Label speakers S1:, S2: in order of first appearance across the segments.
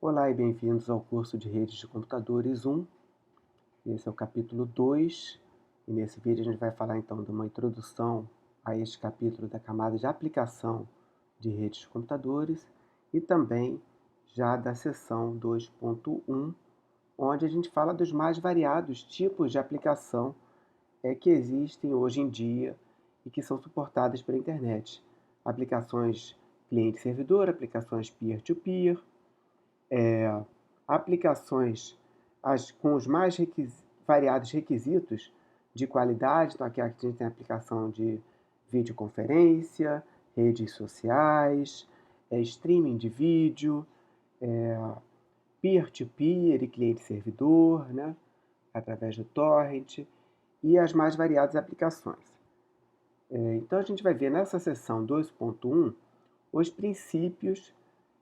S1: Olá e bem-vindos ao curso de Redes de Computadores 1. Esse é o capítulo 2 e nesse vídeo a gente vai falar então de uma introdução a este capítulo da camada de aplicação de redes de computadores e também já da seção 2.1, onde a gente fala dos mais variados tipos de aplicação que existem hoje em dia e que são suportadas pela internet. Aplicações cliente-servidor, aplicações peer-to-peer, aplicações com os mais variados requisitos de qualidade. Então, aqui a gente tem a aplicação de videoconferência, redes sociais, streaming de vídeo, peer-to-peer e cliente-servidor, né, através do torrent, e as mais variadas aplicações. Então, a gente vai ver nessa seção 2.1 os princípios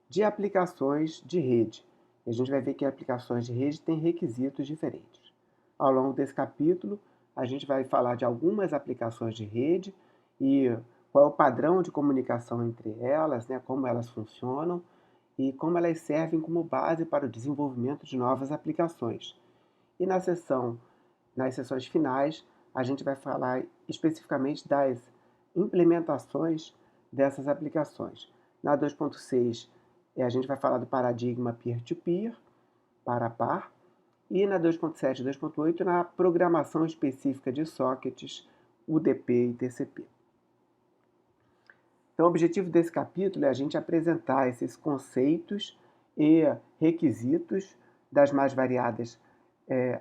S1: de aplicações de rede. E a gente vai ver que aplicações de rede têm requisitos diferentes. Ao longo desse capítulo, a gente vai falar de algumas aplicações de rede e qual é o padrão de comunicação entre elas, né, como elas funcionam e como elas servem como base para o desenvolvimento de novas aplicações. E nas sessões finais, a gente vai falar especificamente das implementações dessas aplicações. Na 2.6, a gente vai falar do paradigma peer-to-peer, par a par, e na 2.7 e 2.8, na programação específica de sockets, UDP e TCP. Então, o objetivo desse capítulo é a gente apresentar esses conceitos e requisitos das mais variadas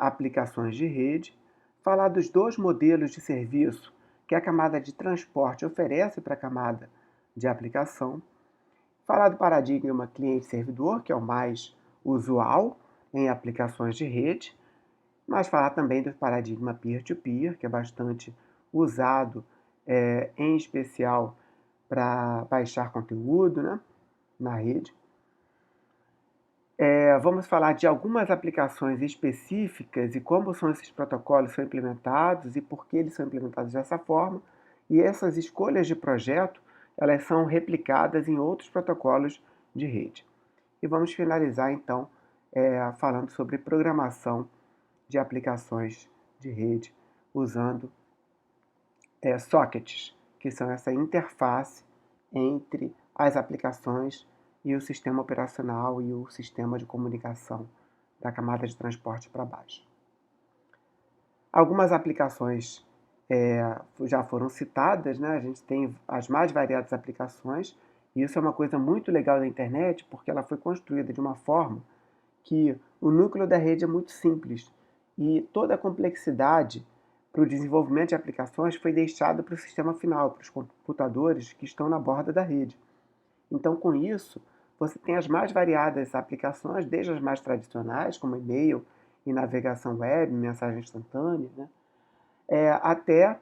S1: aplicações de rede, falar dos dois modelos de serviço que a camada de transporte oferece para a camada de aplicação, falar do paradigma cliente-servidor, que é o mais usual em aplicações de rede, mas falar também do paradigma peer-to-peer, que é bastante usado, em especial para baixar conteúdo, né, na rede. Vamos falar de algumas aplicações específicas e como são esses protocolos são implementados e por que eles são implementados dessa forma. E essas escolhas de projeto, elas são replicadas em outros protocolos de rede. E vamos finalizar, então, falando sobre programação de aplicações de rede usando sockets, que são essa interface entre as aplicações e o sistema operacional e o sistema de comunicação da camada de transporte para baixo. Algumas aplicações já foram citadas, né? A gente tem as mais variadas aplicações, e isso é uma coisa muito legal da internet, porque ela foi construída de uma forma que o núcleo da rede é muito simples, e toda a complexidade para o desenvolvimento de aplicações foi deixada para o sistema final, para os computadores que estão na borda da rede. Então, com isso, você tem as mais variadas aplicações, desde as mais tradicionais, como e-mail e navegação web, mensagem instantânea, né? Até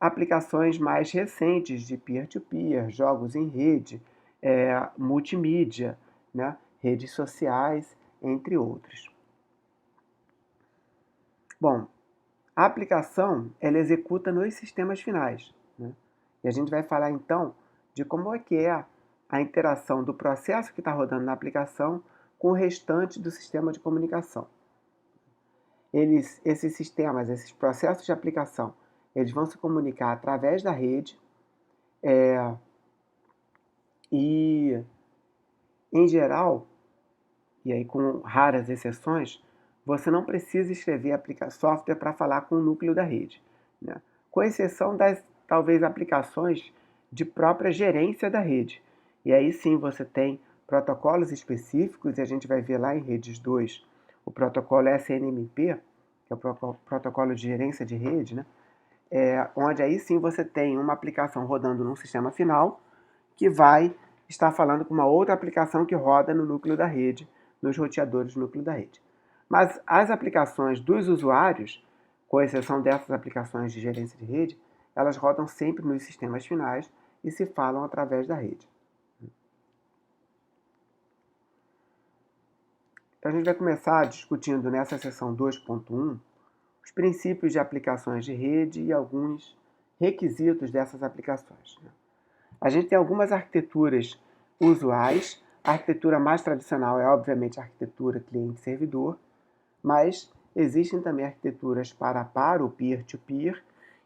S1: aplicações mais recentes de peer-to-peer, jogos em rede, multimídia, né? Redes sociais, entre outros. Bom, a aplicação ela executa nos sistemas finais, né? E a gente vai falar então de como é que é a interação do processo que está rodando na aplicação com o restante do sistema de comunicação. Esses sistemas, esses processos de aplicação, eles vão se comunicar através da rede e, em geral, e aí com raras exceções, você não precisa escrever software para falar com o núcleo da rede, né? Com exceção das, talvez, aplicações de própria gerência da rede. E aí sim você tem protocolos específicos, e a gente vai ver lá em redes 2 o protocolo SNMP, que é o protocolo de gerência de rede, né? Onde aí sim você tem uma aplicação rodando num sistema final que vai estar falando com uma outra aplicação que roda no núcleo da rede, nos roteadores do núcleo da rede. Mas as aplicações dos usuários, com exceção dessas aplicações de gerência de rede, elas rodam sempre nos sistemas finais e se falam através da rede. Então a gente vai começar discutindo nessa seção 2.1 os princípios de aplicações de rede e alguns requisitos dessas aplicações. A gente tem algumas arquiteturas usuais A arquitetura mais tradicional é, obviamente, a arquitetura cliente-servidor, mas existem também arquiteturas para o peer-to-peer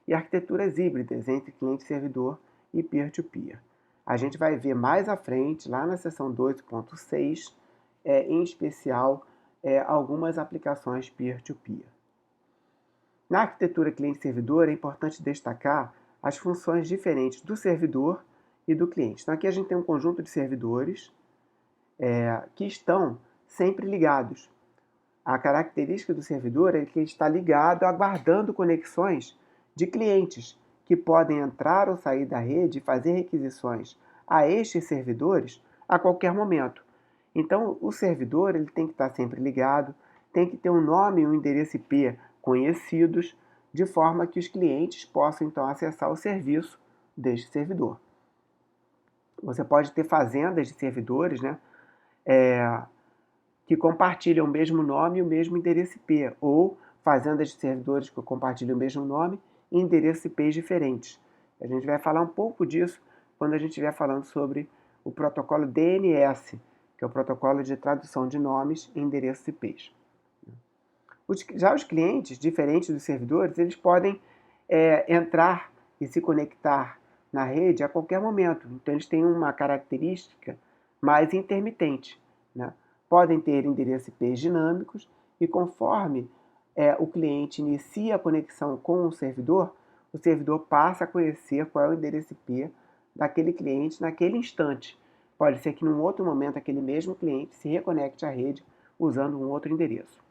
S1: e arquiteturas híbridas entre cliente-servidor e peer-to-peer. A gente vai ver mais à frente, lá na seção 2.6, em especial, algumas aplicações peer-to-peer. Na arquitetura cliente-servidor, é importante destacar as funções diferentes do servidor e do cliente. Então, aqui a gente tem um conjunto de servidores que estão sempre ligados. A característica do servidor é que ele está ligado, aguardando conexões de clientes que podem entrar ou sair da rede e fazer requisições a estes servidores a qualquer momento. Então, o servidor ele tem que estar sempre ligado, tem que ter um nome e um endereço IP conhecidos, de forma que os clientes possam, então, acessar o serviço deste servidor. Você pode ter fazendas de servidores, né, que compartilham o mesmo nome e o mesmo endereço IP, ou fazendas de servidores que compartilham o mesmo nome e endereços IPs diferentes. A gente vai falar um pouco disso quando a gente estiver falando sobre o protocolo DNS, que é o protocolo de tradução de nomes e endereços IPs. Já os clientes, diferentes dos servidores, eles podem entrar e se conectar na rede a qualquer momento. Então, eles têm uma característica mais intermitente, né? Podem ter endereços IPs dinâmicos e conforme o cliente inicia a conexão com o servidor passa a conhecer qual é o endereço IP daquele cliente naquele instante. Pode ser que num outro momento aquele mesmo cliente se reconecte à rede usando um outro endereço.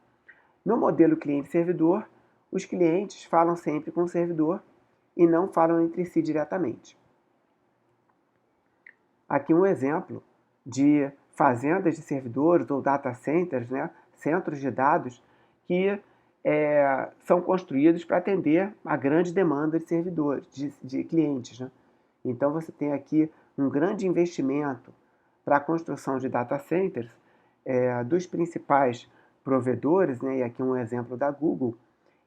S1: No modelo cliente-servidor, os clientes falam sempre com o servidor e não falam entre si diretamente. Aqui um exemplo de fazendas de servidores ou data centers, né, centros de dados que são construídos para atender a grande demanda de servidores, de clientes, né? Então você tem aqui um grande investimento para a construção de data centers dos principais provedores, né, e aqui um exemplo da Google,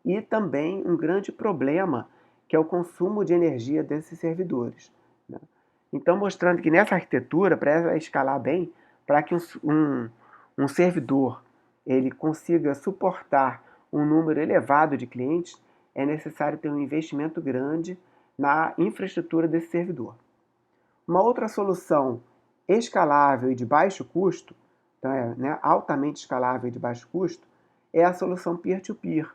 S1: e também um grande problema que é o consumo de energia desses servidores, né? Então, mostrando que nessa arquitetura, para escalar bem, para que um servidor ele consiga suportar um número elevado de clientes, é necessário ter um investimento grande na infraestrutura desse servidor. Uma outra solução escalável e de baixo custo, então altamente escalável e de baixo custo, é a solução peer-to-peer.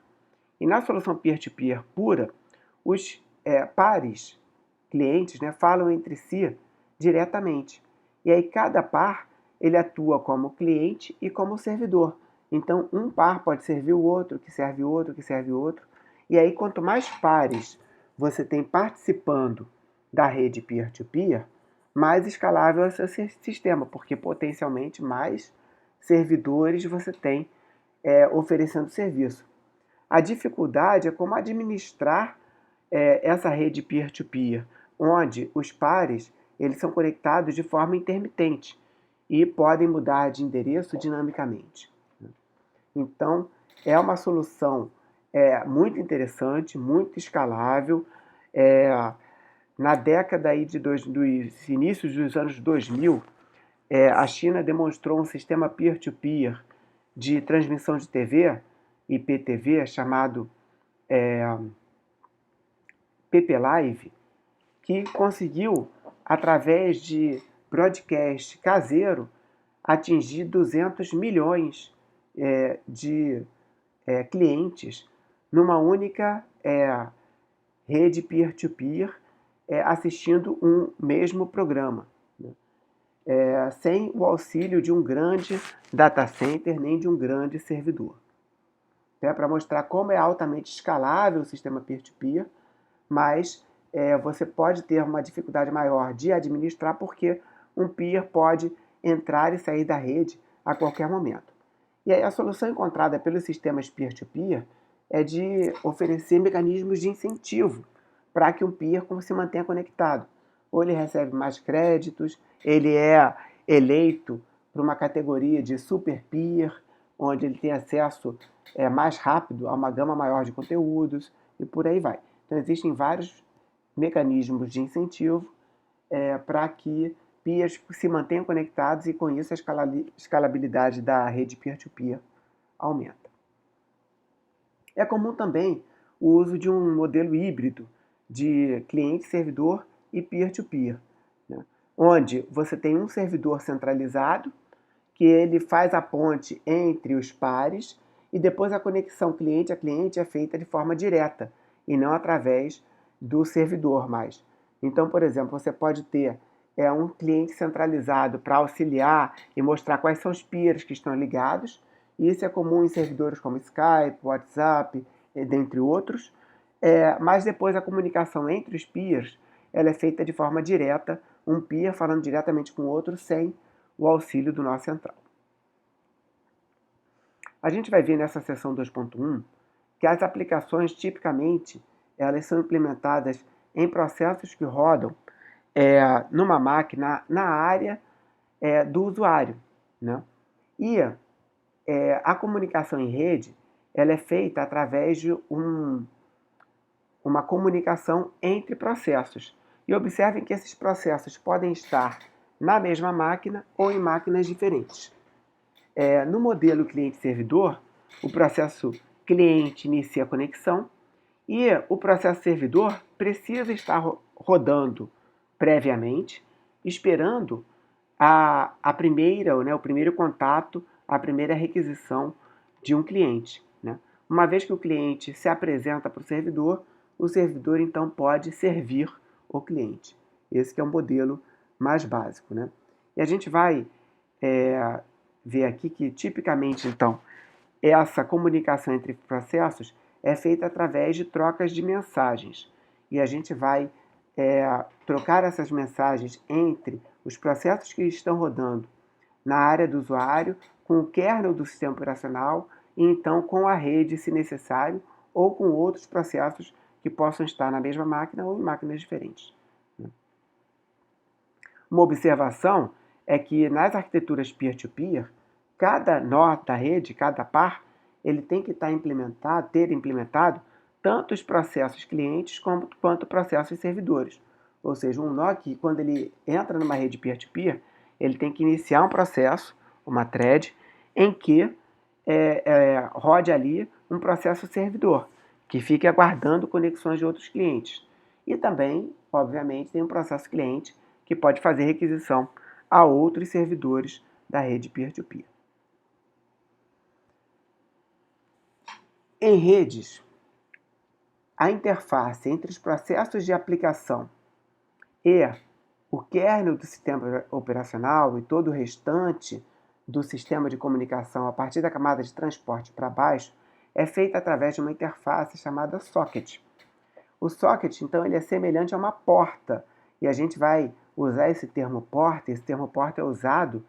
S1: E na solução peer-to-peer pura, os pares clientes, né, falam entre si diretamente. E aí cada par ele atua como cliente e como servidor. Então um par pode servir o outro, que serve o outro, que serve o outro. E aí quanto mais pares você tem participando da rede peer-to-peer, mais escalável é o seu sistema, porque potencialmente mais servidores você tem oferecendo serviço. A dificuldade é como administrar essa rede peer-to-peer, onde os pares eles são conectados de forma intermitente e podem mudar de endereço dinamicamente. Então, é uma solução muito interessante, muito escalável. Na década aí dos inícios dos anos 2000, a China demonstrou um sistema peer-to-peer de transmissão de TV, IPTV, chamado PP-Live, que conseguiu, através de broadcast caseiro, atingir 200 milhões de clientes numa única rede peer-to-peer assistindo um mesmo programa, né? Sem o auxílio de um grande data center nem de um grande servidor. Para mostrar como é altamente escalável o sistema peer-to-peer, mas você pode ter uma dificuldade maior de administrar porque um peer pode entrar e sair da rede a qualquer momento. E aí a solução encontrada pelos sistemas peer-to-peer é de oferecer mecanismos de incentivo para que um peer se mantenha conectado. Ou ele recebe mais créditos, ele é eleito para uma categoria de super peer, onde ele tem acesso mais rápido a uma gama maior de conteúdos e por aí vai. Então existem vários mecanismos de incentivo para que peers se mantenham conectados e, com isso, a escalabilidade da rede peer-to-peer aumenta. É comum também o uso de um modelo híbrido de cliente-servidor e peer-to-peer, né? Onde você tem um servidor centralizado, que ele faz a ponte entre os pares, e depois a conexão cliente a cliente é feita de forma direta, e não através do servidor mais. Então, por exemplo, você pode ter um cliente centralizado para auxiliar e mostrar quais são os peers que estão ligados. E isso é comum em servidores como Skype, WhatsApp, dentre outros. Mas depois a comunicação entre os peers ela é feita de forma direta, um peer falando diretamente com o outro sem o auxílio do nó central. A gente vai ver nessa seção 2.1 que as aplicações, tipicamente, elas são implementadas em processos que rodam numa máquina na área do usuário, né? E a comunicação em rede ela é feita através de uma comunicação entre processos. E observem que esses processos podem estar na mesma máquina ou em máquinas diferentes. No modelo cliente-servidor, o processo cliente inicia a conexão e o processo servidor precisa estar rodando previamente, esperando a primeira, o primeiro contato, a primeira requisição de um cliente, né? Uma vez que o cliente se apresenta para o servidor então pode servir o cliente. Esse que é o modelo mais básico, né? E a gente vai ver aqui que tipicamente então essa comunicação entre processos é feita através de trocas de mensagens. E a gente vai trocar essas mensagens entre os processos que estão rodando na área do usuário, com o kernel do sistema operacional e então com a rede, se necessário, ou com outros processos que possam estar na mesma máquina ou em máquinas diferentes. Uma observação é que nas arquiteturas peer-to-peer, cada nó da rede, cada par, ele tem que ter implementado tanto os processos clientes quanto processos servidores. Ou seja, um nó que, quando ele entra numa rede peer-to-peer, ele tem que iniciar um processo, uma thread, em que rode ali um processo servidor, que fique aguardando conexões de outros clientes. E também, obviamente, tem um processo cliente que pode fazer requisição a outros servidores da rede peer-to-peer. Em redes, a interface entre os processos de aplicação e o kernel do sistema operacional e todo o restante do sistema de comunicação a partir da camada de transporte para baixo é feita através de uma interface chamada socket. O socket, então, ele é semelhante a uma porta, e a gente vai usar esse termo porta. Esse termo porta é usado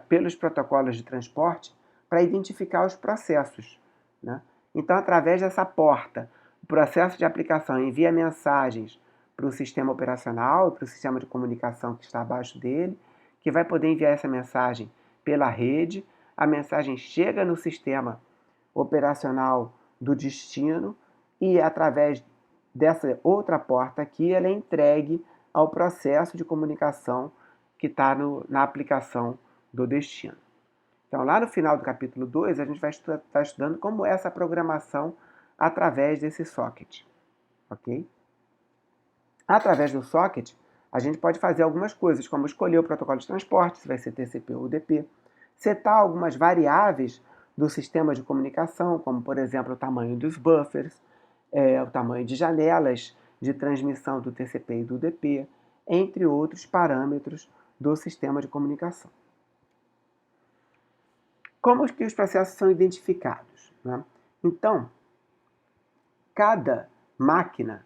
S1: pelos protocolos de transporte para identificar os processos, né? Então, através dessa porta, o processo de aplicação envia mensagens para o sistema operacional, para o sistema de comunicação que está abaixo dele, que vai poder enviar essa mensagem pela rede. A mensagem chega no sistema operacional do destino e, através dessa outra porta aqui, ela é entregue ao processo de comunicação que está na aplicação do destino. Então, lá no final do capítulo 2, a gente vai estar estudando como é essa programação através desse socket. Ok? Através do socket, a gente pode fazer algumas coisas, como escolher o protocolo de transporte, se vai ser TCP ou UDP, setar algumas variáveis do sistema de comunicação, como, por exemplo, o tamanho dos buffers, o tamanho de janelas de transmissão do TCP e do UDP, entre outros parâmetros do sistema de comunicação. Como que os processos são identificados, né? Então, cada máquina,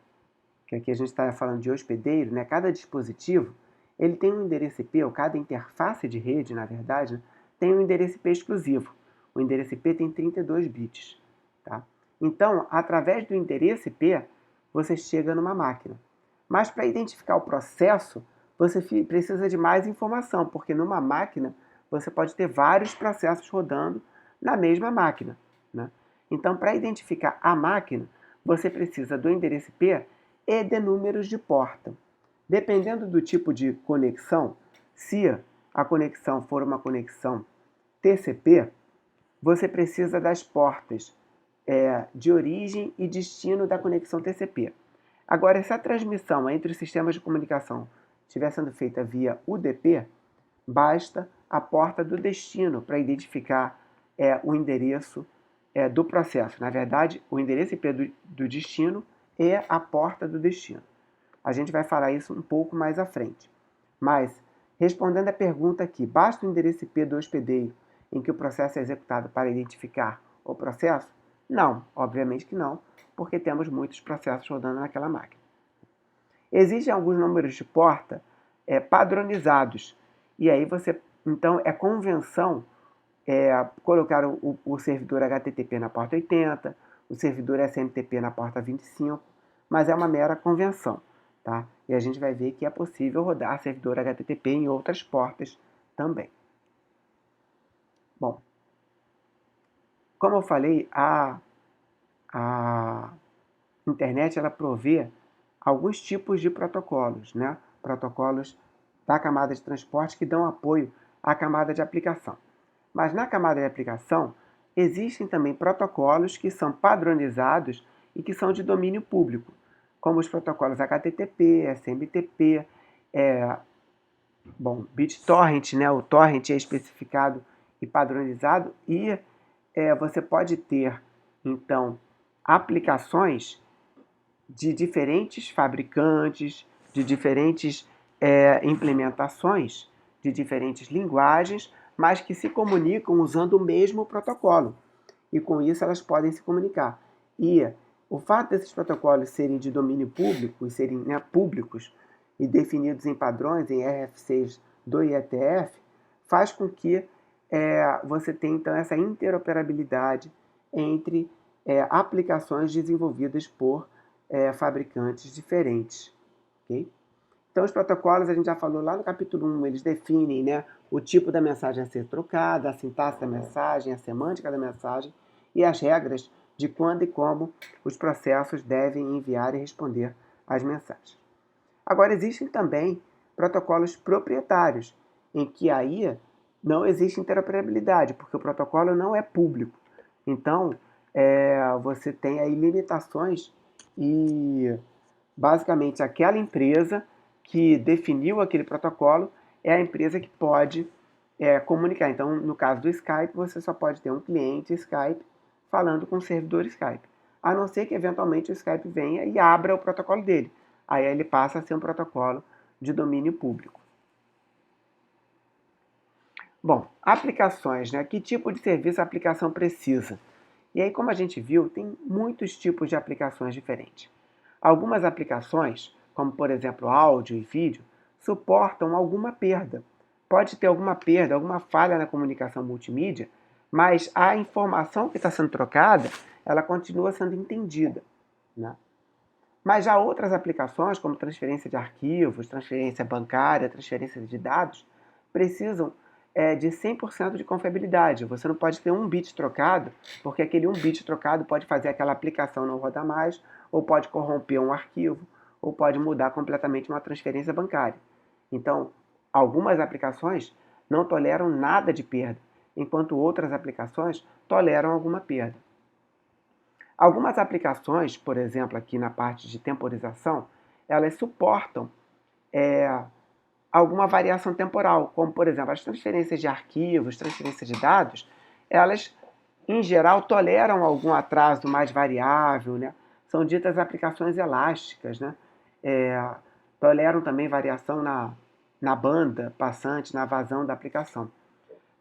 S1: que aqui a gente está falando de hospedeiro, né? Cada dispositivo, ele tem um endereço IP, ou cada interface de rede, na verdade, né? Tem um endereço IP exclusivo. O endereço IP tem 32 bits. Tá? Então, através do endereço IP, você chega numa máquina. Mas para identificar o processo, você precisa de mais informação, porque numa máquina você pode ter vários processos rodando na mesma máquina, né? Então, para identificar a máquina, você precisa do endereço IP e de números de porta. Dependendo do tipo de conexão, Se a conexão for uma conexão TCP, você precisa das portas de origem e destino da conexão TCP. Agora, se a transmissão entre os sistemas de comunicação estiver sendo feita via UDP, basta a porta do destino para identificar o endereço do processo. Na verdade, o endereço IP do destino é a porta do destino. A gente vai falar isso um pouco mais à frente. Mas, respondendo à pergunta aqui, basta o endereço IP do hospedeiro em que o processo é executado para identificar o processo? Não, obviamente que não, porque temos muitos processos rodando naquela máquina. Existem alguns números de porta padronizados, e aí então é convenção colocar o servidor HTTP na porta 80, o servidor SMTP na porta 25, mas é uma mera convenção, tá? E a gente vai ver que é possível rodar servidor HTTP em outras portas também. Bom, como eu falei, a internet ela provê alguns tipos de protocolos, né? Protocolos da camada de transporte que dão apoio à camada de aplicação. Mas na camada de aplicação, existem também protocolos que são padronizados e que são de domínio público, como os protocolos HTTP, SMTP, BitTorrent, né? O torrent é especificado e padronizado, e você pode ter, então, aplicações de diferentes fabricantes, de diferentes implementações, de diferentes linguagens, mas que se comunicam usando o mesmo protocolo. E com isso elas podem se comunicar. E o fato desses protocolos serem de domínio público e serem públicos e definidos em padrões, em RFCs do IETF, faz com que você tenha então essa interoperabilidade entre aplicações desenvolvidas por fabricantes diferentes. Okay? Então, os protocolos, a gente já falou lá no capítulo 1, eles definem, né, o tipo da mensagem a ser trocada, a sintaxe da mensagem, a semântica da mensagem e as regras de quando e como os processos devem enviar e responder às mensagens. Agora, existem também protocolos proprietários, em que aí não existe interoperabilidade, porque o protocolo não é público. Então, você tem aí limitações e, basicamente, aquela empresa que definiu aquele protocolo é a empresa que pode comunicar. Então, no caso do Skype, você só pode ter um cliente Skype falando com o servidor Skype, a não ser que, eventualmente, o Skype venha e abra o protocolo dele. Aí ele passa a ser um protocolo de domínio público. Bom, aplicações, né? Que tipo de serviço a aplicação precisa? E aí, como a gente viu, tem muitos tipos de aplicações diferentes. Algumas aplicações, como por exemplo áudio e vídeo, suportam alguma perda. Pode ter alguma perda, alguma falha na comunicação multimídia, mas a informação que está sendo trocada, ela continua sendo entendida, né? Mas já outras aplicações, como transferência de arquivos, transferência bancária, transferência de dados, precisam de 100% de confiabilidade. Você não pode ter um bit trocado, porque aquele um bit trocado pode fazer aquela aplicação não rodar mais, ou pode corromper um arquivo, ou pode mudar completamente uma transferência bancária. Então, algumas aplicações não toleram nada de perda, enquanto outras aplicações toleram alguma perda. Algumas aplicações, por exemplo, aqui na parte de temporização, elas suportam alguma variação temporal, como, por exemplo, as transferências de arquivos, transferências de dados, elas, em geral, toleram algum atraso mais variável, né? São ditas aplicações elásticas, né? Toleram também variação na banda passante, na vazão da aplicação.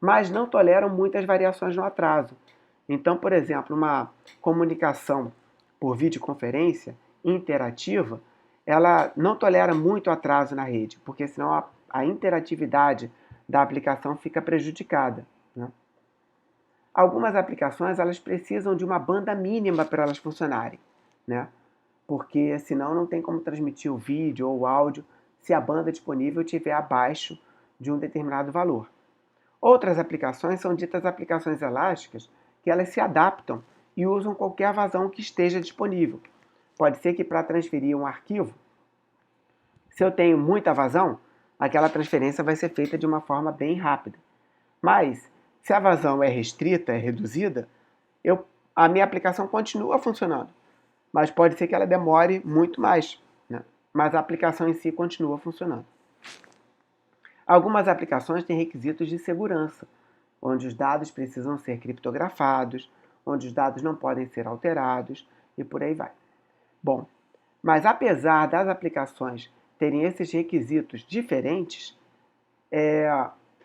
S1: Mas não toleram muitas variações no atraso. Então, por exemplo, uma comunicação por videoconferência interativa, ela não tolera muito atraso na rede, porque senão a interatividade da aplicação fica prejudicada, né? Algumas aplicações elas precisam de uma banda mínima para elas funcionarem, né? Porque senão não tem como transmitir o vídeo ou o áudio se a banda disponível estiver abaixo de um determinado valor. Outras aplicações são ditas aplicações elásticas, que elas se adaptam e usam qualquer vazão que esteja disponível. Pode ser que para transferir um arquivo, se eu tenho muita vazão, aquela transferência vai ser feita de uma forma bem rápida. Mas, se a vazão é restrita, é reduzida, a minha aplicação continua funcionando. Mas pode ser que ela demore muito mais, né? Mas a aplicação em si continua funcionando. Algumas aplicações têm requisitos de segurança, onde os dados precisam ser criptografados, onde os dados não podem ser alterados e por aí vai. Bom, mas apesar das aplicações terem esses requisitos diferentes,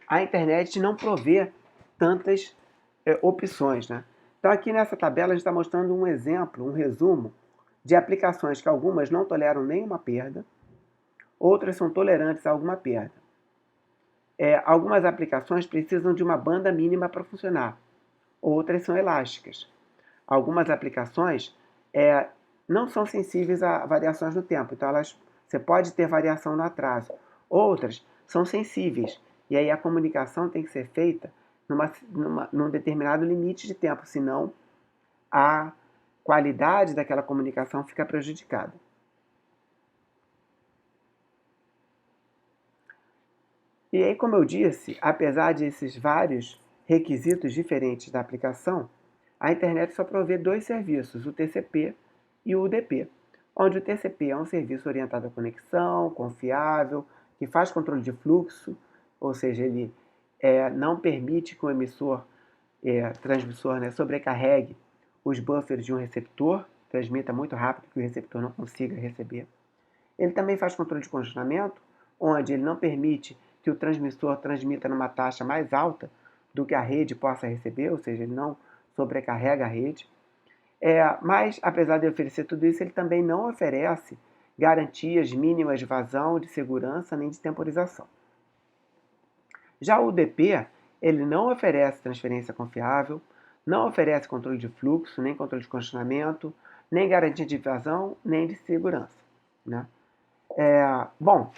S1: a internet não provê tantas opções, né? Então aqui nessa tabela a gente está mostrando um exemplo, um resumo de aplicações que algumas não toleram nenhuma perda, outras são tolerantes a alguma perda. Algumas aplicações precisam de uma banda mínima para funcionar, outras são elásticas. Algumas aplicações não são sensíveis a variações no tempo, então você pode ter variação no atraso. Outras são sensíveis, e aí a comunicação tem que ser feita num determinado limite de tempo, senão a qualidade daquela comunicação fica prejudicada. E aí, como eu disse, apesar desses vários requisitos diferentes da aplicação, a internet só provê dois serviços, o TCP e o UDP, onde o TCP é um serviço orientado à conexão, confiável, que faz controle de fluxo, ou seja, ele não permite que o transmissor, né, sobrecarregue os buffers de um receptor, transmita muito rápido que o receptor não consiga receber. Ele também faz controle de congestionamento, onde ele não permite que o transmissor transmita numa taxa mais alta do que a rede possa receber, ou seja, ele não sobrecarrega a rede. Mas, apesar de oferecer tudo isso, ele também não oferece garantias mínimas de vazão, de segurança, nem de temporização. Já o UDP, ele não oferece transferência confiável, não oferece controle de fluxo, nem controle de congestionamento, nem garantia de vazão, nem de segurança, né? Bom,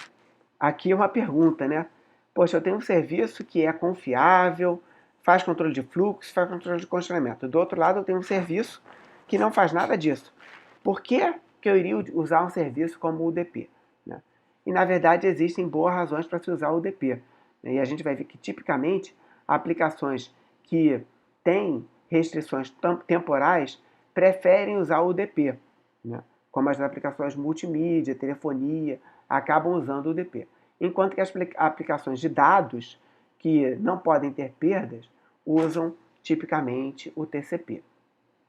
S1: aqui é uma pergunta, né? Poxa, eu tenho um serviço que é confiável, faz controle de fluxo, faz controle de congestionamento. Do outro lado, eu tenho um serviço que não faz nada disso. Por que eu iria usar um serviço como o UDP, né? E, na verdade, existem boas razões para se usar o UDP. E a gente vai ver que, tipicamente, aplicações que têm restrições temporais preferem usar o UDP, né? Como as aplicações multimídia, telefonia, acabam usando o UDP. Enquanto que as aplicações de dados, que não podem ter perdas, usam tipicamente o TCP.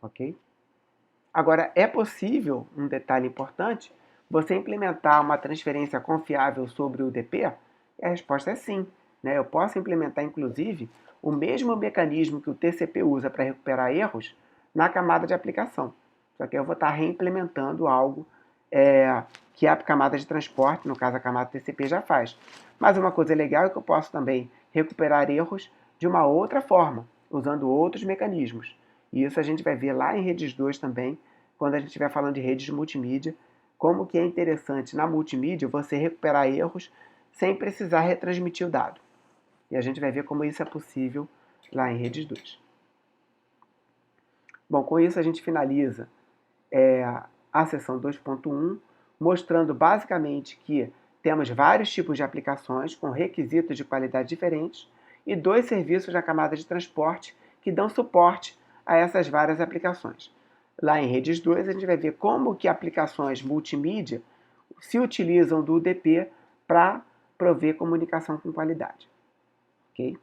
S1: Ok? Agora, é possível, um detalhe importante, você implementar uma transferência confiável sobre o UDP? E a resposta é sim, né? Eu posso implementar, inclusive, o mesmo mecanismo que o TCP usa para recuperar erros na camada de aplicação. Só que eu vou estar reimplementando algo que a camada de transporte, no caso a camada TCP, já faz. Mas uma coisa legal é que eu posso também recuperar erros de uma outra forma, usando outros mecanismos. E isso a gente vai ver lá em redes 2 também, quando a gente estiver falando de redes de multimídia, como que é interessante na multimídia você recuperar erros sem precisar retransmitir o dado. E a gente vai ver como isso é possível lá em redes 2. Bom, com isso a gente finaliza a seção 2.1, mostrando basicamente que temos vários tipos de aplicações com requisitos de qualidade diferentes e dois serviços na camada de transporte que dão suporte a essas várias aplicações. Lá em redes 2 a gente vai ver como que aplicações multimídia se utilizam do UDP para prover comunicação com qualidade. Ok?